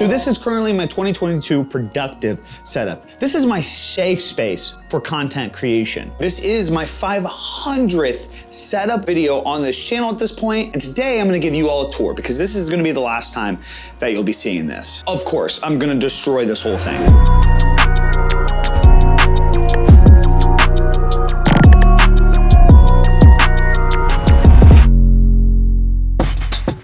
So this is currently my 2022 productive setup. This is my safe space for content creation. This is my 500th setup video on this channel at this point, and today I'm gonna give you all a tour because this is gonna be the last time that you'll be seeing this. Of course, I'm gonna destroy this whole thing.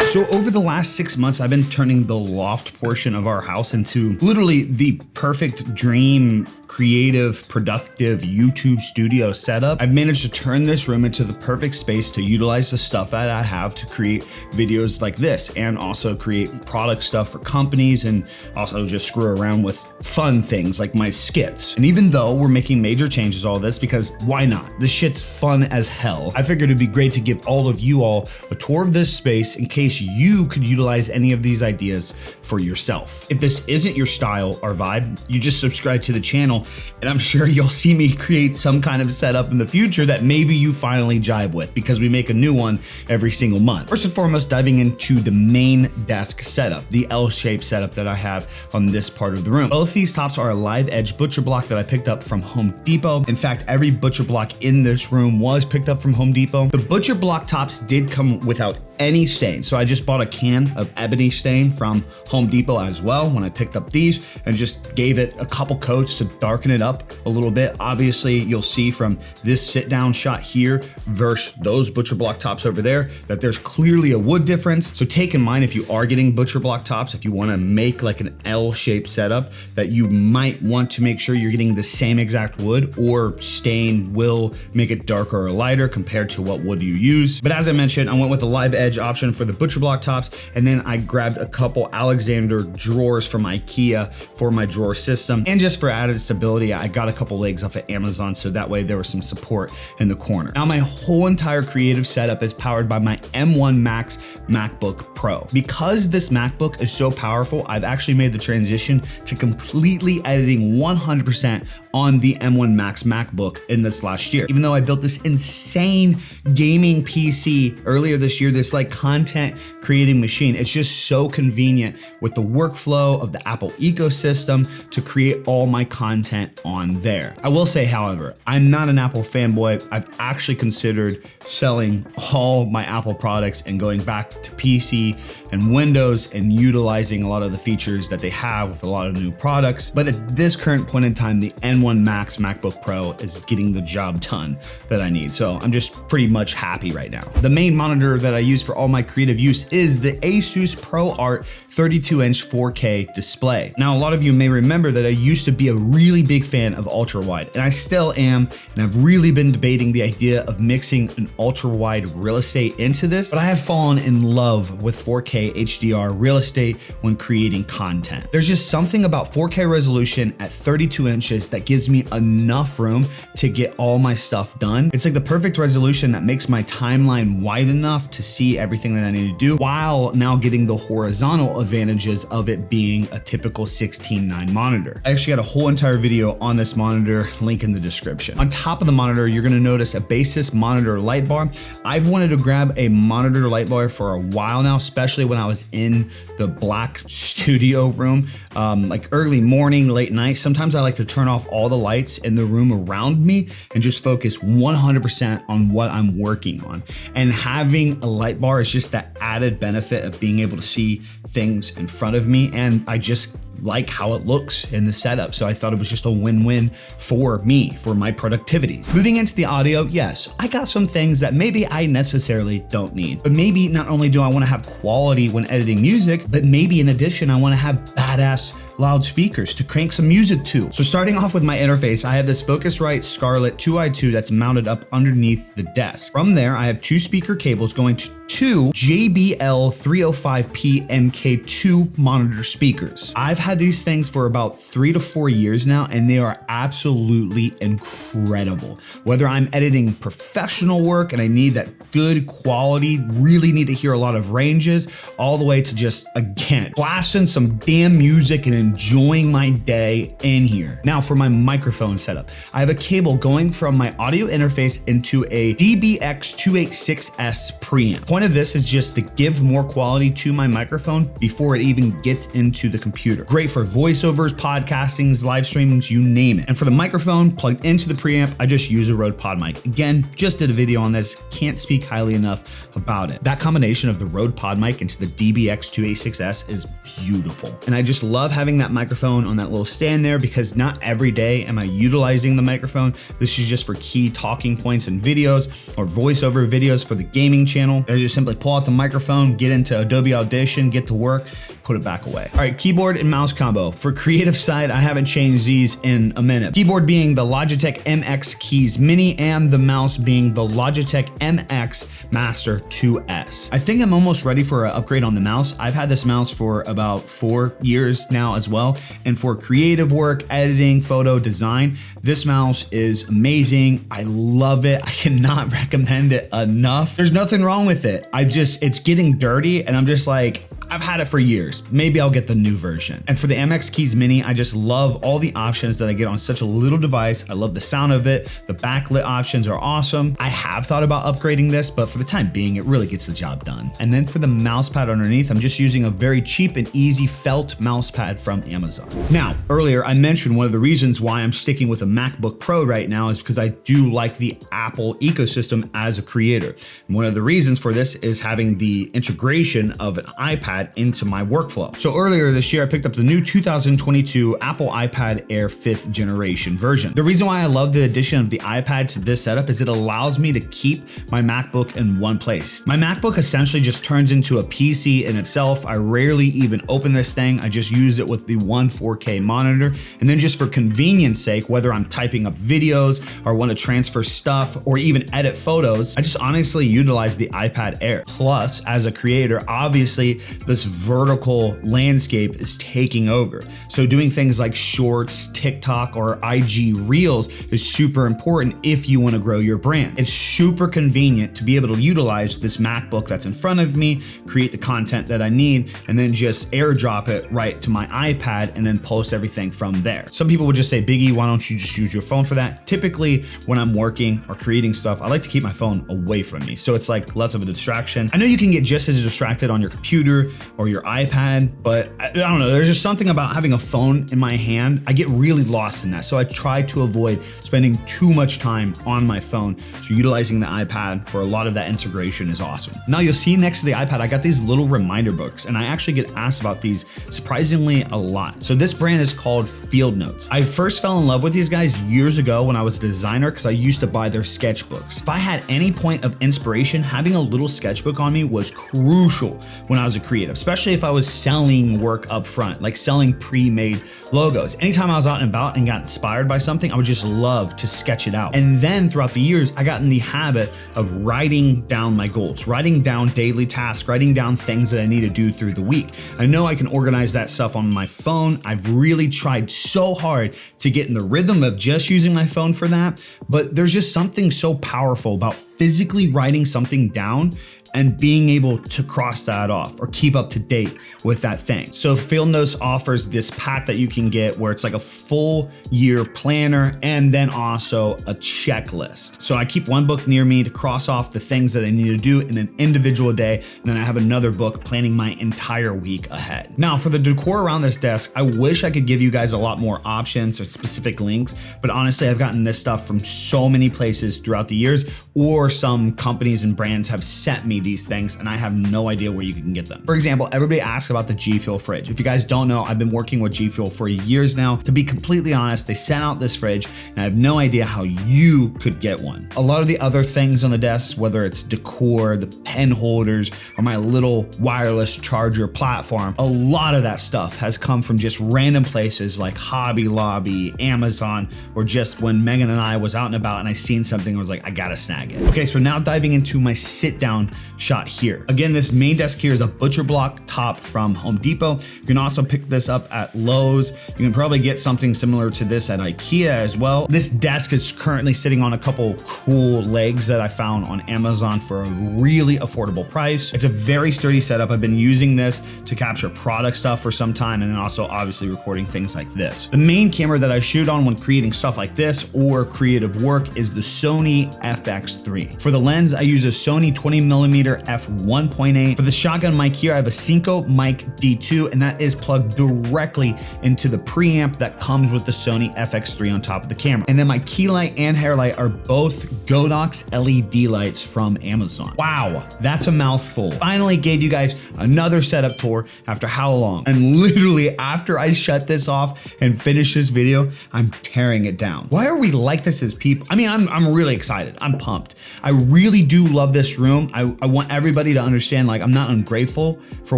So over the last 6 months, I've been turning the loft portion of our house into literally the perfect dream, creative, productive YouTube studio setup. I've managed to turn this room into the perfect space to utilize the stuff that I have to create videos like this, and also create product stuff for companies, and also just screw around with fun things like my skits. And even though we're making major changes all this, because why not? This shit's fun as hell. I figured it'd be great to give all of you all a tour of this space in case you could utilize any of these ideas for yourself. If this isn't your style or vibe, you just subscribe to the channel and I'm sure you'll see me create some kind of setup in the future that maybe you finally jive with, because we make a new one every single month. First and foremost, diving into the main desk setup, the L-shaped setup that I have on this part of the room. Both these tops are a live edge butcher block that I picked up from Home Depot. In fact, every butcher block in this room was picked up from Home Depot. The butcher block tops did come without any stain, so I just bought a can of ebony stain from Home Depot as well when I picked up these, and just gave it a couple coats to darken it up a little bit. Obviously, you'll see from this sit down shot here versus those butcher block tops over there that there's clearly a wood difference. So take in mind, if you are getting butcher block tops, if you want to make like an L-shaped setup, that you might want to make sure you're getting the same exact wood, or stain will make it darker or lighter compared to what wood you use. But as I mentioned, I went with a live edge option for the butcher block tops, and then I grabbed a couple Alexander drawers from IKEA for my drawer system, and just for added stability, I got a couple legs off of Amazon, so that way there was some support in the corner. Now my whole entire creative setup is powered by my M1 Max MacBook Pro. Because this MacBook is so powerful, I've actually made the transition to completely editing 100% on the M1 Max MacBook in this last year. Even though I built this insane gaming PC earlier this year, this like content creating machine, it's just so convenient with the workflow of the Apple ecosystem to create all my content on there. I will say, however, I'm not an Apple fanboy. I've actually considered selling all my Apple products and going back to PC and Windows and utilizing a lot of the features that they have with a lot of new products. But at this current point in time, the M1 Max MacBook Pro is getting the job done that I need. So I'm just pretty much happy right now. The main monitor that I use for all my creative use is the Asus ProArt 32-inch 4K display. Now, a lot of you may remember that I used to be a really big fan of ultra wide, and I still am, and I've really been debating the idea of mixing an ultra wide real estate into this, but I have fallen in love with 4K HDR real estate when creating content. There's just something about 4K resolution at 32 inches that gives me enough room to get all my stuff done. It's like the perfect resolution that makes my timeline wide enough to see everything that I need to do, while now getting the horizontal advantages of it being a typical 16:9 monitor. I actually got a whole entire video on this monitor, link in the description. On top of the monitor, you're gonna notice a Basis monitor light bar. I've wanted to grab a monitor light bar for a while now, especially when I was in the black studio room, like early morning, late night. Sometimes I like to turn off all the lights in the room around me and just focus 100% on what I'm working on. And having a light bar is just that added benefit of being able to see things in front of me, and I just like how it looks in the setup. So I thought it was just a win-win for me, for my productivity. Moving into the audio, yes, I got some things that maybe I necessarily don't need, but maybe not only do I want to have quality when editing music, but maybe in addition, I want to have badass loudspeakers to crank some music to. So starting off with my interface, I have this Focusrite Scarlett 2i2 that's mounted up underneath the desk. From there, I have two speaker cables going to two JBL 305P MK2 monitor speakers. I've had these things for about 3 to 4 years now, and they are absolutely incredible. Whether I'm editing professional work and I need that good quality, really need to hear a lot of ranges, all the way to just, again, blasting some damn music and enjoying my day in here. Now for my microphone setup, I have a cable going from my audio interface into a DBX286S preamp. Point of this is just to give more quality to my microphone before it even gets into the computer. Great for voiceovers, podcastings, live streamings, you name it. And for the microphone plugged into the preamp, I just use a Rode Pod mic. Again, just did a video on this, can't speak highly enough about it. That combination of the Rode Pod mic into the DBX286S is beautiful. And I just love having that microphone on that little stand there because not every day am I utilizing the microphone. This is just for key talking points in videos or voiceover videos for the gaming channel. I just simply pull out the microphone, get into Adobe Audition, get to work, put it back away. All right, keyboard and mouse combo. For creative side, I haven't changed these in a minute. Keyboard being the Logitech MX Keys Mini and the mouse being the Logitech MX Master 2S. I think I'm almost ready for an upgrade on the mouse. I've had this mouse for about 4 years now as well. And for creative work, editing, photo, design, this mouse is amazing. I love it. I cannot recommend it enough. There's nothing wrong with it. It's getting dirty and I'm just like, I've had it for years. Maybe I'll get the new version. And for the MX Keys Mini, I just love all the options that I get on such a little device. I love the sound of it. The backlit options are awesome. I have thought about upgrading this, but for the time being, it really gets the job done. And then for the mouse pad underneath, I'm just using a very cheap and easy felt mouse pad from Amazon. Now, earlier I mentioned one of the reasons why I'm sticking with a MacBook Pro right now is because I do like the Apple ecosystem as a creator. And one of the reasons for this is having the integration of an iPad into my workflow. So earlier this year, I picked up the new 2022 Apple iPad Air 5th generation version. The reason why I love the addition of the iPad to this setup is it allows me to keep my MacBook in one place. My MacBook essentially just turns into a PC in itself. I rarely even open this thing. I just use it with the one 4K monitor. And then just for convenience sake, whether I'm typing up videos or want to transfer stuff or even edit photos, I just honestly utilize the iPad Air. Plus, as a creator, obviously this vertical landscape is taking over. So doing things like shorts, TikTok, or IG Reels is super important if you want to grow your brand. It's super convenient to be able to utilize this MacBook that's in front of me, create the content that I need, and then just airdrop it right to my iPad and then post everything from there. Some people would just say, Biggie, why don't you just use your phone for that? Typically, when I'm working or creating stuff, I like to keep my phone away from me. So it's like less of a distraction. I know you can get just as distracted on your computer or your iPad, but I don't know, there's just something about having a phone in my hand. I get really lost in that. So I try to avoid spending too much time on my phone. So utilizing the iPad for a lot of that integration is awesome. Now you'll see next to the iPad, I got these little reminder books and I actually get asked about these surprisingly a lot. So this brand is called Field Notes. I first fell in love with these guys years ago when I was a designer because I used to buy their sketchbooks. If I had any point of inspiration, having a little sketchbook on me was crucial when I was a creative, especially if I was selling work up front, like selling pre-made logos. Anytime I was out and about and got inspired by something, I would just love to sketch it out. And then throughout the years, I got in the habit of writing down my goals, writing down daily tasks, writing down things that I need to do through the week. I know I can organize that stuff on my phone. I've really tried so hard to get in the rhythm of just using my phone for that, but there's just something so powerful about physically writing something down and being able to cross that off or keep up to date with that thing. So Field Notes offers this pack that you can get where it's like a full year planner and then also a checklist. So I keep one book near me to cross off the things that I need to do in an individual day. And then I have another book planning my entire week ahead. Now for the decor around this desk, I wish I could give you guys a lot more options or specific links, but honestly, I've gotten this stuff from so many places throughout the years, or some companies and brands have sent me these things and I have no idea where you can get them. For example, everybody asks about the G Fuel fridge. If you guys don't know, I've been working with G Fuel for years now. To be completely honest, they sent out this fridge and I have no idea how you could get one. A lot of the other things on the desk, whether it's decor, the pen holders, or my little wireless charger platform, a lot of that stuff has come from just random places like Hobby Lobby, Amazon, or just when Megan and I was out and about and I seen something, I was like, I gotta snag it. Okay, so now diving into my sit down shot here. Again, this main desk here is a butcher block top from Home Depot. You can also pick this up at Lowe's. You can probably get something similar to this at IKEA as well. This desk is currently sitting on a couple cool legs that I found on Amazon for a really affordable price. It's a very sturdy setup. I've been using this to capture product stuff for some time, and then also obviously recording things like this. The main camera that I shoot on when creating stuff like this or creative work is the Sony FX3. For the lens, I use a Sony 20mm f1.8. For the shotgun mic here, I have a Cinco mic D2, and that is plugged directly into the preamp that comes with the Sony FX3 on top of the camera. And then my key light and hair light are both Godox LED lights from Amazon. Wow, that's a mouthful. Finally gave you guys another setup tour after how long? And literally after I shut this off and finish this video, I'm tearing it down. Why are we like this as people? I mean, I'm really excited. I'm pumped. I really do love this room. I want everybody to understand, like, I'm not ungrateful for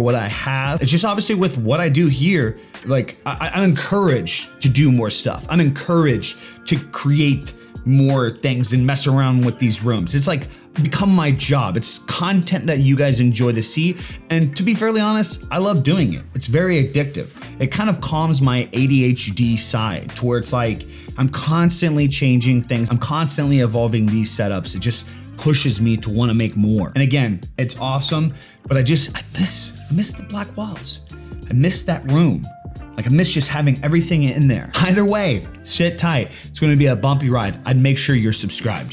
what I have. It's just obviously with what I do here, like I'm encouraged to do more stuff. I'm encouraged to create more things and mess around with these rooms. It's like become my job. It's content that you guys enjoy to see. And to be fairly honest, I love doing it. It's very addictive. It kind of calms my ADHD side to where it's like, I'm constantly changing things. I'm constantly evolving these setups. It just pushes me to want to make more. And again, it's awesome, but I miss the black walls. I miss that room. Like, I miss just having everything in there. Either way, sit tight. It's going to be a bumpy ride. I'd make sure you're subscribed.